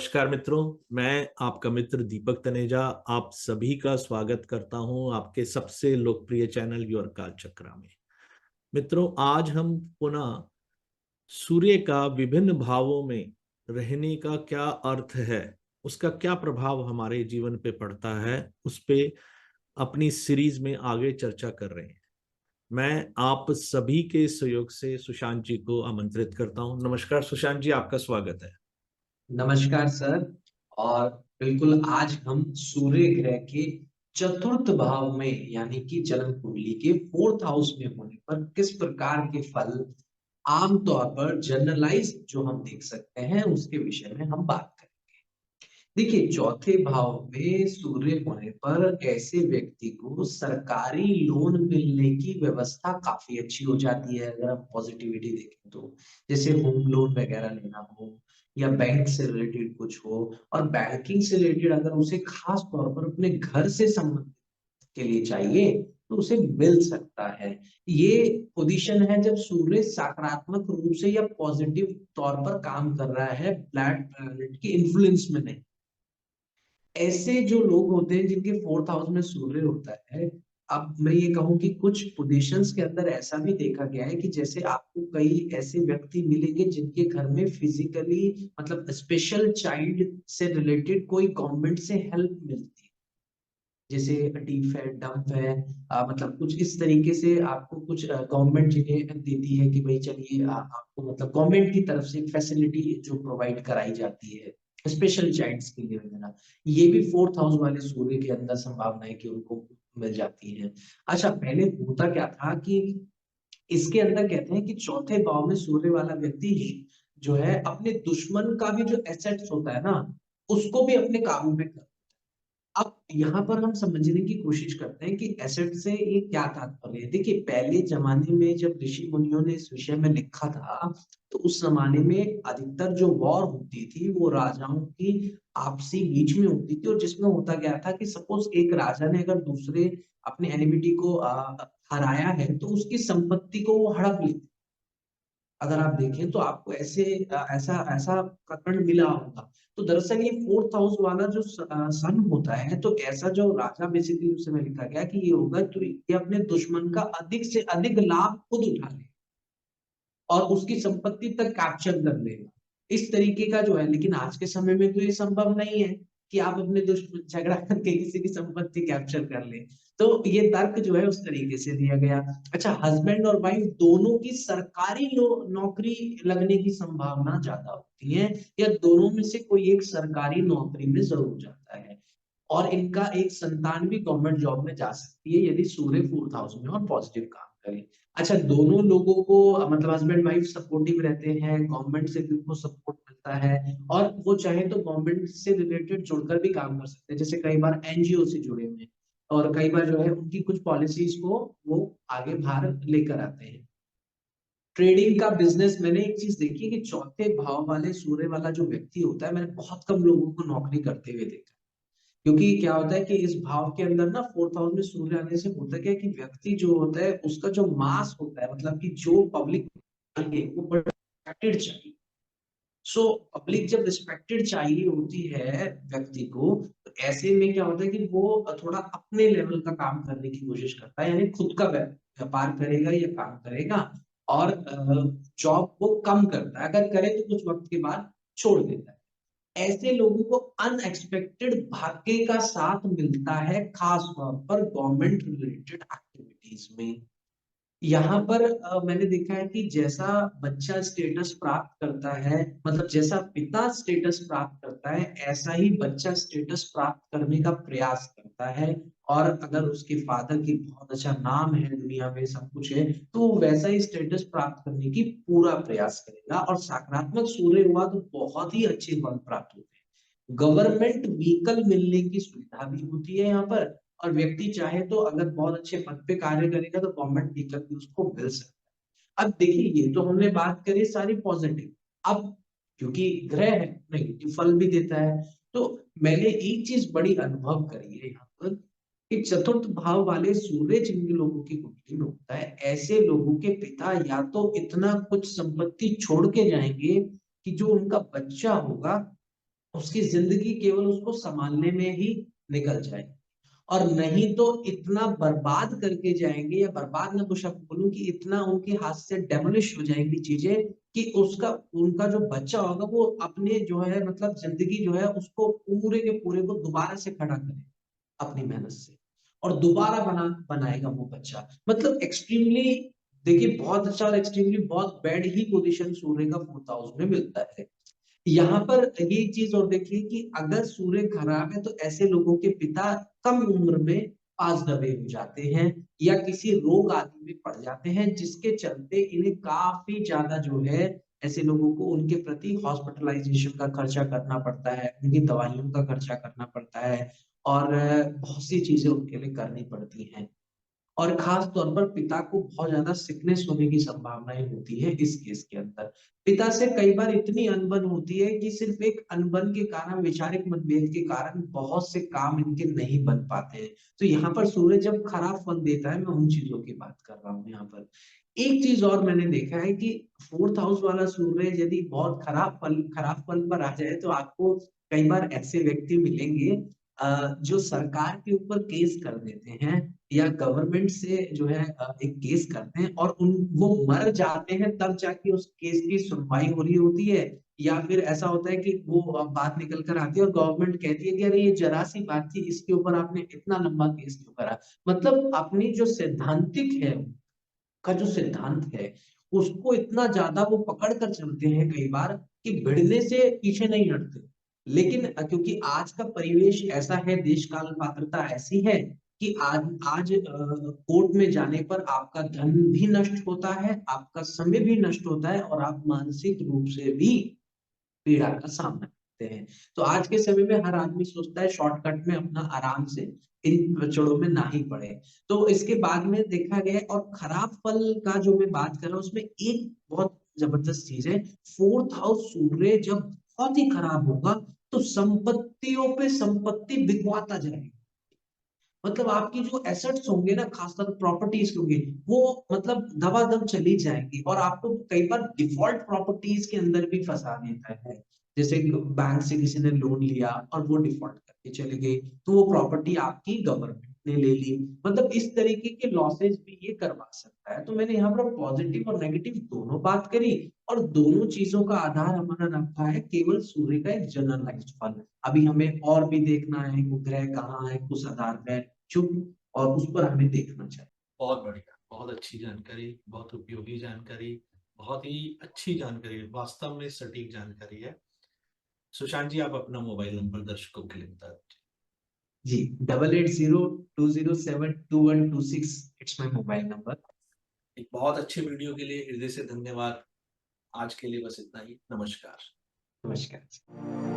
नमस्कार मित्रों। मैं आपका मित्र दीपक तनेजा आप सभी का स्वागत करता हूं आपके सबसे लोकप्रिय चैनल योर काल चक्रा में। मित्रों, आज हम पुनः सूर्य का विभिन्न भावों में रहने का क्या अर्थ है, उसका क्या प्रभाव हमारे जीवन पे पड़ता है, उस पे अपनी सीरीज में आगे चर्चा कर रहे हैं। मैं आप सभी के सहयोग से सुशांत जी को आमंत्रित करता हूं। नमस्कार सुशांत जी, आपका स्वागत है। नमस्कार सर। और बिल्कुल आज हम सूर्य ग्रह के चतुर्थ भाव में यानी कि जन्म कुंडली के फोर्थ हाउस में होने पर किस प्रकार के फल आमतौर पर जनरलाइज जो हम देख सकते हैं उसके विषय में हम बात करें। देखिए, चौथे भाव में सूर्य होने पर ऐसे व्यक्ति को सरकारी लोन मिलने की व्यवस्था काफी अच्छी हो जाती है। अगर हम पॉजिटिविटी देखें तो जैसे होम लोन वगैरह लेना हो या बैंक से रिलेटेड कुछ हो, और बैंकिंग से रिलेटेड अगर उसे खास तौर पर अपने घर से संबंधित के लिए चाहिए तो उसे मिल सकता है। ये पोजीशन है जब सूर्य सकारात्मक रूप से या पॉजिटिव तौर पर काम कर रहा है, फ्लैट प्लैनेट के इन्फ्लुएंस में नहीं। ऐसे जो लोग होते हैं जिनके फोर्थ हाउस में सूर्य होता है, अब मैं ये कहूं कि कुछ पोजीशंस के अंदर ऐसा भी देखा गया है कि जैसे आपको कई ऐसे व्यक्ति मिलेंगे जिनके घर में फिजिकली मतलब स्पेशल चाइल्ड से रिलेटेड कोई गवर्नमेंट से हेल्प मिलती है, जैसे डीफ है, डंप है, मतलब कुछ इस तरीके से आपको कुछ गवर्नमेंट जिन्हें देती है कि भाई चलिए आपको मतलब गवर्नमेंट की तरफ से फैसिलिटी जो प्रोवाइड कराई जाती है स्पेशल चाइल्ड्स के लिए वगैरह। ये भी फोर्थ हाउस वाले सूर्य के अंदर संभावना है कि उनको मिल जाती है। अच्छा, पहले होता क्या था कि इसके अंदर कहते हैं कि चौथे भाव में सूर्य वाला व्यक्ति जो है अपने दुश्मन का भी जो एसेट्स होता है ना, उसको भी अपने काबू में कर। अब यहाँ पर हम समझने की कोशिश करते हैं कि एसेट से ये क्या तात्पर्य है। देखिए, पहले जमाने में जब ऋषि मुनियों ने इस विषय में लिखा था तो उस जमाने में अधिकतर जो वॉर होती थी वो राजाओं की आपसी बीच में होती थी, और जिसमें होता गया था कि सपोज एक राजा ने अगर दूसरे अपने एनिमिटी को हराया है तो उसकी संपत्ति को वो हड़प लेते। अगर आप देखें तो आपको ऐसा ऐसा प्रकरण मिला होगा। तो दरअसल ये फोर्थ हाउस वाला जो सन होता है, तो ऐसा जो राजा बेसिकली उस समय लिखा गया कि ये होगा तो ये अपने दुश्मन का अधिक से अधिक लाभ खुद उठा ले और उसकी संपत्ति तक कैप्चर कर लेगा। इस तरीके का जो है, लेकिन आज के समय में तो ये संभव नहीं है कि आप अपने दुश्मन झगड़ा करके किसी की संपत्ति कैप्चर कर ले। तो ये तर्क जो है उस तरीके से दिया गया। अच्छा, हस्बैंड और वाइफ दोनों की सरकारी नौकरी लगने की संभावना ज्यादा होती है, या दोनों में से कोई एक सरकारी नौकरी में जरूर जाता है, और इनका एक संतान भी गवर्नमेंट जॉब में जा सकती है यदि सूर्य फोर्थ हाउस में और पॉजिटिव काम करे। अच्छा, दोनों लोगों को मतलब हस्बैंड वाइफ सपोर्टिव रहते हैं, गवर्नमेंट से भी उनको सपोर्ट मिलता है, और वो चाहे तो गवर्नमेंट से रिलेटेड जुड़कर भी काम कर सकते हैं। जैसे कई बार एनजीओ से जुड़े हुए हैं, और कई बार जो है उनकी कुछ पॉलिसीज को वो आगे बाहर लेकर आते हैं। ट्रेडिंग का बिजनेस, मैंने एक चीज देखी है कि चौथे भाव वाले सूर्य वाला जो व्यक्ति होता है, मैंने बहुत कम लोगों को नौकरी करते हुए देखा है। क्योंकि क्या होता है कि इस भाव के अंदर ना फोर्थ हाउस में सूर्य आने से होता क्या है कि व्यक्ति जो होता है उसका जो मास होता है, मतलब कि जो पब्लिक चाहिए वो रिस्पेक्टेड चाहिए। सो पब्लिक जब रिस्पेक्टेड चाहिए होती है व्यक्ति को, तो ऐसे में क्या होता है कि वो थोड़ा अपने लेवल का काम करने की कोशिश करता है, यानी खुद का व्यापार करेगा या काम करेगा, और जॉब वो कम करता है, अगर करे तो कुछ वक्त के बाद छोड़ देता है। ऐसे लोगों को अनएक्सपेक्टेड भाग्य का साथ मिलता है, खास तौर पर गवर्नमेंट रिलेटेड एक्टिविटीज में। यहाँ पर मैंने देखा है कि जैसा बच्चा स्टेटस प्राप्त करता है, मतलब जैसा पिता स्टेटस प्राप्त करता है, ऐसा ही बच्चा स्टेटस प्राप्त करने का प्रयास करता है। और अगर उसके फादर की बहुत अच्छा नाम है, दुनिया में सब कुछ है, तो वो वैसा ही स्टेटस प्राप्त करने की पूरा प्रयास करेगा। और सकारात्मक सूर्य हुआ तो बहुत ही अच्छे फल प्राप्त होते हैं। गवर्नमेंट व्हीकल मिलने की सुविधा भी होती है यहाँ पर, और व्यक्ति चाहे तो अगर बहुत अच्छे पद पे कार्य करेगा तो गवर्नमेंट व्हीकल भी उसको मिल सकता है। अब देखिए, ये तो हमने बात करी सारी पॉजिटिव। अब क्योंकि ग्रह है, नेगेटिव फल भी देता है, तो मैंने एक चीज बड़ी अनुभव करी है यहाँ पर कि चतुर्थ भाव वाले सूर्य जिन लोगों की कुंडली में होता है, ऐसे लोगों के पिता या तो इतना कुछ संपत्ति छोड़ के जाएंगे कि जो उनका बच्चा होगा उसकी जिंदगी केवल उसको संभालने में ही निकल जाएगी। और नहीं तो इतना बर्बाद करके जाएंगे, या बर्बाद ना कुछ बोलूं कि इतना उनके हाथ से डेमोलिश हो जाएंगी चीजें कि उसका उनका जो बच्चा होगा वो अपने जो है मतलब जिंदगी जो है उसको पूरे के पूरे को दोबारा से खड़ा करे अपनी मेहनत से, और दोबारा बनाएगा वो बच्चा। मतलब एक्सट्रीमली देखिए बहुत अच्छा और एक्सट्रीमली बहुत बैड ही पोजीशन सूर्य का 4th हाउस में मिलता है। यहाँ पर ये चीज और देखिए कि अगर सूर्य खराब है तो ऐसे लोगों के पिता कम उम्र में पास दबे हो जाते हैं या किसी रोग आदि में पड़ जाते हैं, जिसके चलते इन्हें काफी ज्यादा जो है ऐसे लोगों को उनके प्रति हॉस्पिटलाइजेशन का खर्चा करना पड़ता है, उनकी दवाइयों का खर्चा करना पड़ता है, और बहुत सी चीजें उनके लिए करनी पड़ती हैं। और खास तौर पर पिता को बहुत ज्यादा सिकनेस होने की संभावनाएं होती है इस केस के अंदर। पिता से कई बार इतनी अनबन होती है कि सिर्फ एक अनबन के कारण, वैचारिक मतभेद के कारण बहुत से काम इनके नहीं बन पाते हैं। तो यहाँ पर सूर्य जब खराब फल देता है, मैं उन चीजों की बात कर रहा हूँ यहाँ पर। एक चीज और मैंने देखा है कि 4th हाउस वाला सूर्य यदि बहुत खराब फल पर आ जाए तो आपको कई बार ऐसे व्यक्ति मिलेंगे जो सरकार के ऊपर केस कर देते हैं या गवर्नमेंट से जो है एक केस करते हैं, और उन वो मर जाते हैं तब जाके उस केस की सुनवाई हो रही होती है। या फिर ऐसा होता है कि वो बात निकल कर आती है और गवर्नमेंट कहती है कि अरे ये जरा सी बात थी, इसके ऊपर आपने इतना लंबा केस क्यों करा। मतलब अपनी जो सैद्धांतिक है का जो सिद्धांत है उसको इतना ज्यादा वो पकड़ कर चलते हैं कई बार कि भिड़ने से पीछे नहीं हटते। लेकिन क्योंकि आज का परिवेश ऐसा है, देश काल पात्रता ऐसी है कि आज कोर्ट में जाने पर आपका धन भी नष्ट होता है, आपका समय भी नष्ट होता है, और आप मानसिक रूप से भी पीड़ा का सामना करते हैं। तो आज के समय में हर आदमी सोचता है शॉर्टकट में अपना आराम से इन प्रचड़ों में ना ही पड़े। तो इसके बाद में देखा गया है, और खराब फल का जो मैं बात कर रहा हूँ उसमें एक बहुत जबरदस्त चीज है। 4th हाउस सूर्य जब बहुत ही खराब होगा तो संपत्तियों पे संपत्ति बिकवाता जाएगा। मतलब आपकी जो एसेट्स होंगे ना, खासकर प्रॉपर्टीज होंगे, वो मतलब दबादम चली जाएंगी, और आपको कई बार डिफॉल्ट प्रॉपर्टीज के अंदर भी फंसा देता है। जैसे बैंक से किसी ने लोन लिया और वो डिफॉल्ट करके चले गए, तो वो प्रॉपर्टी आपकी गवर्नमेंट ने ले ली। मतलब इस तरीके के लॉसेस भी ये करवा सकता है। तो मैंने यहाँ पर पॉजिटिव और नेगेटिव दोनों बात करी, और दोनों चीजों का आधार हमारा रखा है केवल सूर्य का एक जनरलाइज्ड फल। अभी हमें और भी देखना है वो ग्रह कहाँ है, किस आधार पर चुप, और उस पर हमें देखना चाहिए। बहुत बढ़िया, बहुत अच्छी जानकारी, बहुत उपयोगी जानकारी, बहुत ही अच्छी जानकारी, वास्तव में सटीक जानकारी है। सुशांत जी, आप अपना मोबाइल नंबर दर्शकों के लिए बता दीजिए। जी, 8802072126 इट्स माय मोबाइल नंबर। एक बहुत अच्छे वीडियो के लिए हृदय से धन्यवाद। आज के लिए बस इतना ही। नमस्कार। नमस्कार।